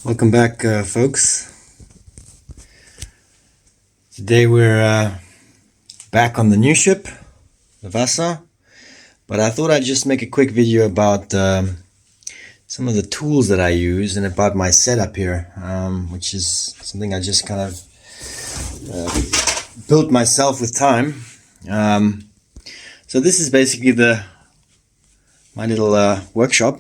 Welcome back, folks. Today we're back on the new ship, the Vasa, but I thought I'd just make a quick video about some of the tools that I use and about my setup here, which is something I just kind of built myself with time. So this is basically my little workshop.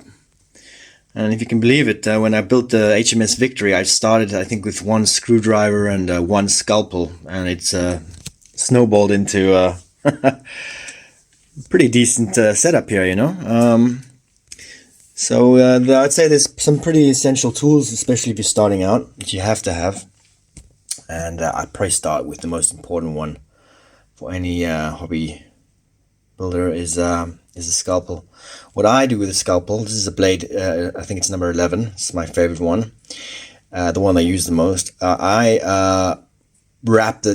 And if you can believe it, when I built the HMS Victory, I started, I think, with one screwdriver and one scalpel, and it's snowballed into a pretty decent setup here, you know. I'd say there's some pretty essential tools, especially if you're starting out, that you have to have. And I'd probably start with the most important one for any hobby builder is a scalpel. What I do with a scalpel, this is a blade, I think it's number 11, it's my favorite one, the one I use the most. I wrap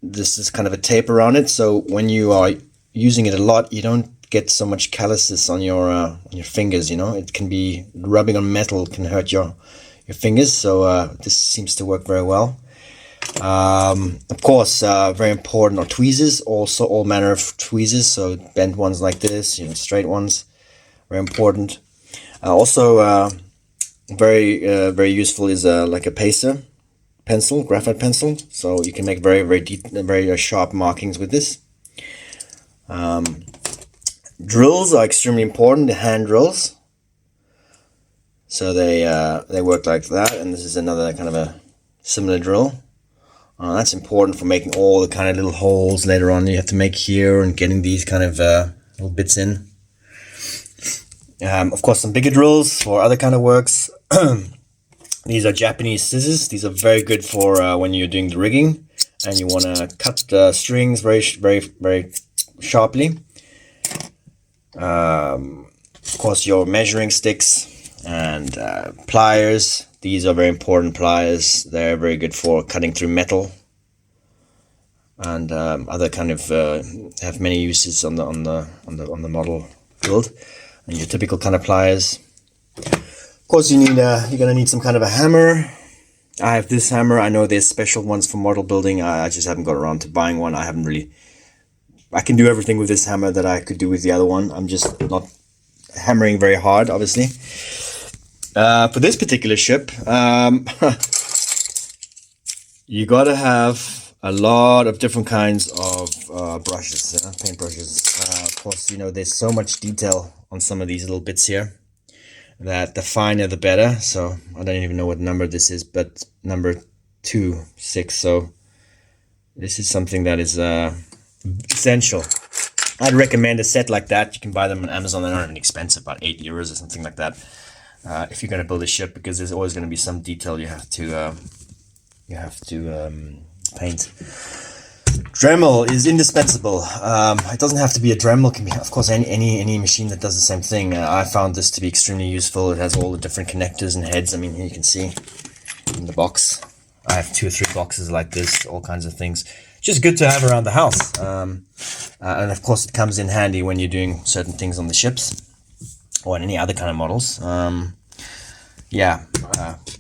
this is kind of a tape around it, so when you are using it a lot, you don't get so much calluses on your fingers, you know. It can be, rubbing on metal can hurt your fingers, so this seems to work very well. Of course, very important are tweezers, also all manner of tweezers, so bent ones like this, you know, straight ones, very important. Also, very useful is like a pacer pencil, graphite pencil, so you can make very sharp markings with this. Drills are extremely important, the hand drills. So they work like that, and this is another kind of a similar drill. That's important for making all the kind of little holes later on you have to make here and getting these kind of little bits in. Of course, some bigger drills for other kind of works. These are Japanese scissors. These are very good for when you're doing the rigging and you want to cut the strings very sharply. Of course, your measuring sticks and pliers. These are very important pliers. They're very good for cutting through metal and other kind of have many uses on the model build. And your typical kind of pliers. Of course, you're gonna need some kind of a hammer. I have this hammer. I know there's special ones for model building. I just haven't got around to buying one. I can do everything with this hammer that I could do with the other one. I'm just not hammering very hard, obviously. For this particular ship, you gotta have a lot of different kinds of brushes, paint brushes. Of course, you know, there's so much detail on some of these little bits here that the finer the better. So I don't even know what number this is, but number 26. So this is something that is essential. I'd recommend a set like that. You can buy them on Amazon. They're not even expensive, about €8 or something like that. If you're going to build a ship, because there's always going to be some detail you have to paint. Dremel is indispensable. It doesn't have to be a Dremel. It can be, of course, any machine that does the same thing. I found this to be extremely useful. It has all the different connectors and heads. I mean, here you can see in the box. I have 2 or 3 boxes like this, all kinds of things. Just good to have around the house. And of course, it comes in handy when you're doing certain things on the ships or any other kind of models.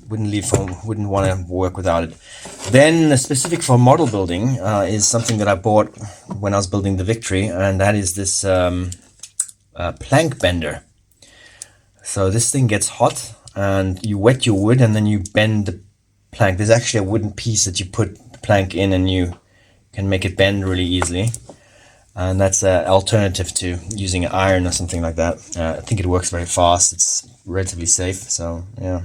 Wouldn't want to work without it. Then specific for model building is something that I bought when I was building the Victory, and that is this plank bender. So this thing gets hot and you wet your wood and then you bend the plank. There's actually a wooden piece that you put the plank in and you can make it bend really easily. And that's an alternative to using iron or something like that. I think it works very fast. It's relatively safe. So yeah.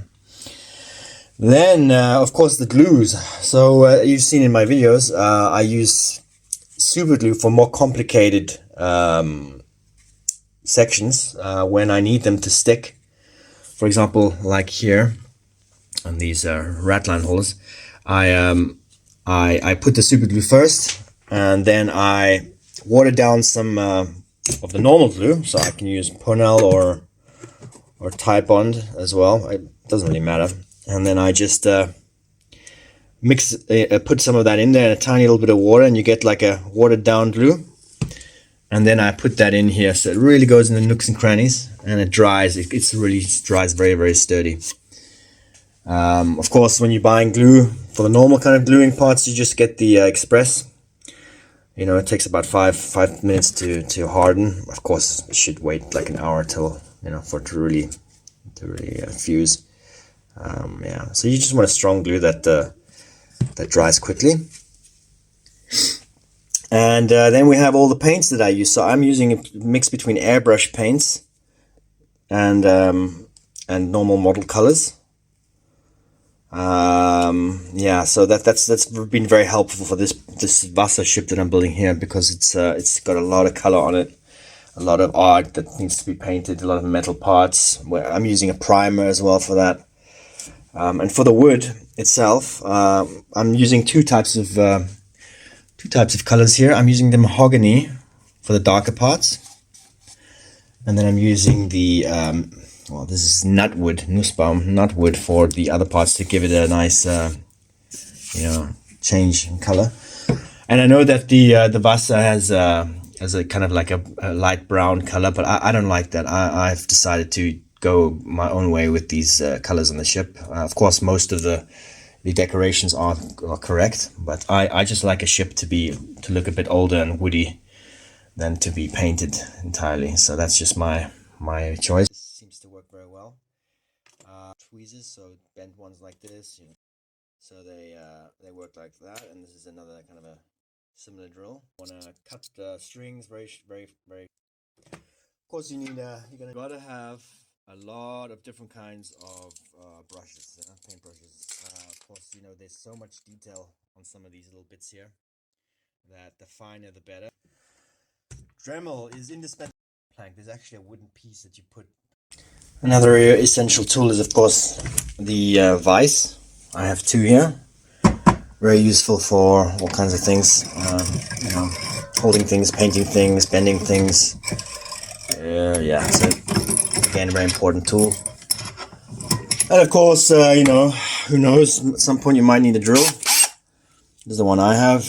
Then of course the glues. So you've seen in my videos, I use super glue for more complicated sections when I need them to stick. For example, like here on these ratline holders, I put the super glue first, and then I water down some of the normal glue, so I can use Ponel or Tide Bond as well. It doesn't really matter. And then I just put some of that in there and a tiny little bit of water, and you get like a watered down glue. And then I put that in here, so it really goes in the nooks and crannies, and it dries. It really dries very, very sturdy. Of course, when you're buying glue for the normal kind of gluing parts, you just get the Express. You know, it takes about five minutes to harden. Of course, it should wait like an hour till, you know, for it to really fuse. Yeah, so you just want a strong glue that that dries quickly. And then we have all the paints that I use. So I'm using a mix between airbrush paints and normal model colors. Yeah, so that's been very helpful for this Wasser ship that I'm building here, because it's got a lot of color on it, a lot of art that needs to be painted, a lot of metal parts. Where I'm using a primer as well for that. And for the wood itself, I'm using two types of colors here. I'm using the mahogany for the darker parts, and then I'm using the well, this is nutwood for the other parts, to give it a nice you know, change in color. And I know that the Wasser has a kind of like a light brown color, but I don't like that. I've decided to go my own way with these colors on the ship. Of course, most of the decorations are correct, but I just like a ship to look a bit older and woody than to be painted entirely. So that's just my choice. This seems to work very well. Tweezers, so bent ones like this, you know, so they work like that. And this is another kind of a similar drill. Want to cut the strings very. Of course, you need you're gonna have a lot of different kinds of brushes, paint brushes. Of course, you know, there's so much detail on some of these little bits here that the finer the better. Dremel is indispensable. Plank. There's actually a wooden piece that you put. Another essential tool is, of course, the vise. I have two here. Very useful for all kinds of things. You know, holding things, painting things, bending things. Yeah, so again, a very important tool. And of course, you know, who knows, at some point you might need a drill. This is the one I have.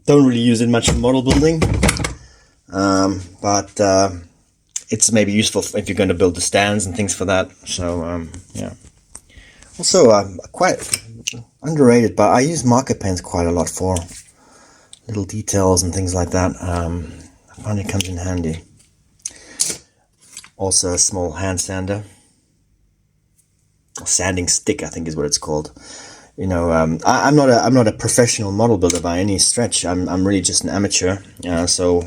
Don't really use it much in model building, but it's maybe useful if you're going to build the stands and things for that. So yeah. Also, quite underrated, but I use marker pens quite a lot for little details and things like that. I find it comes in handy. Also, a small hand sander, or sanding stick, I think is what it's called. You know, I'm not a professional model builder by any stretch. I'm really just an amateur. So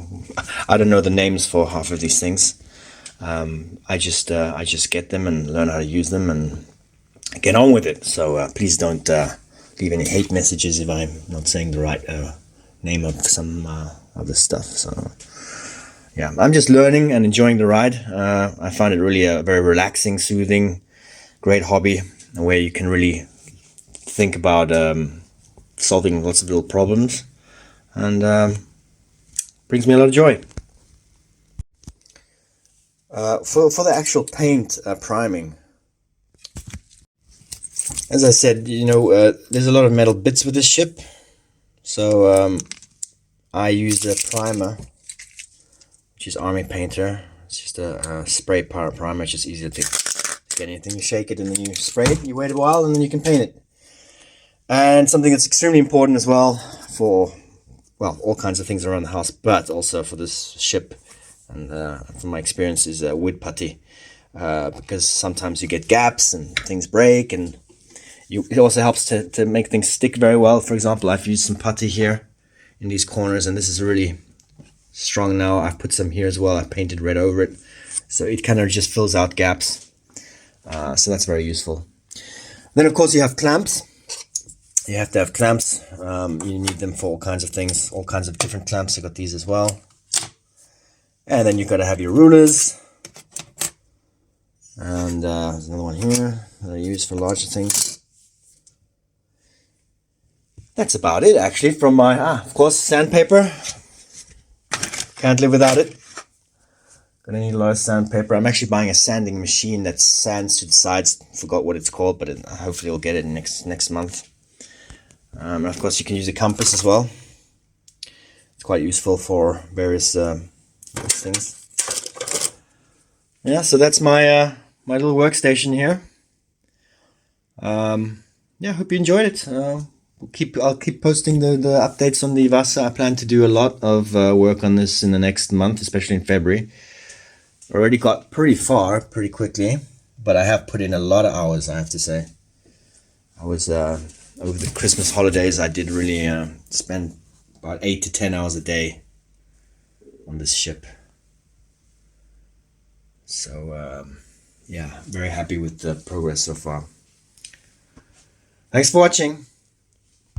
I don't know the names for half of these things. I just get them and learn how to use them and get on with it. So please don't leave any hate messages if I'm not saying the right name of some of this stuff. So yeah, I'm just learning and enjoying the ride. I find it really a very relaxing, soothing, great hobby, where you can really think about solving lots of little problems, and brings me a lot of joy. For the actual paint priming, as I said, you know, there's a lot of metal bits with this ship, so I use a primer, which is Army Painter. It's just a spray power primer. It's just easier to get anything. You shake it and then you spray it. You wait a while and then you can paint it. And something that's extremely important as well for, well, all kinds of things around the house, but also for this ship, and from my experience, is wood putty, because sometimes you get gaps and things break, and it also helps to make things stick very well. For example, I've used some putty here in these corners, and this is really strong now. I've put some here as well. I've painted red over it, so it kind of just fills out gaps. So that's very useful. Then of course you have clamps. You have to have clamps. You need them for all kinds of things, all kinds of different clamps. I got these as well. And then you've got to have your rulers. And there's another one here that I use for larger things. That's about it, actually, from my, of course, sandpaper. Can't live without it. Gonna need a lot of sandpaper. I'm actually buying a sanding machine that sands to the sides. Forgot what it's called, but hopefully I'll get it next month. And of course, you can use a compass as well. It's quite useful for various things. Yeah, so that's my my little workstation here. Yeah, hope you enjoyed it. I'll keep posting the updates on the Vasa. I plan to do a lot of work on this in the next month, especially in February. Already got pretty far pretty quickly, but I have put in a lot of hours, I have to say. I was over the Christmas holidays, I did really spend about 8 to 10 hours a day on this ship. So yeah, very happy with the progress so far. Thanks for watching.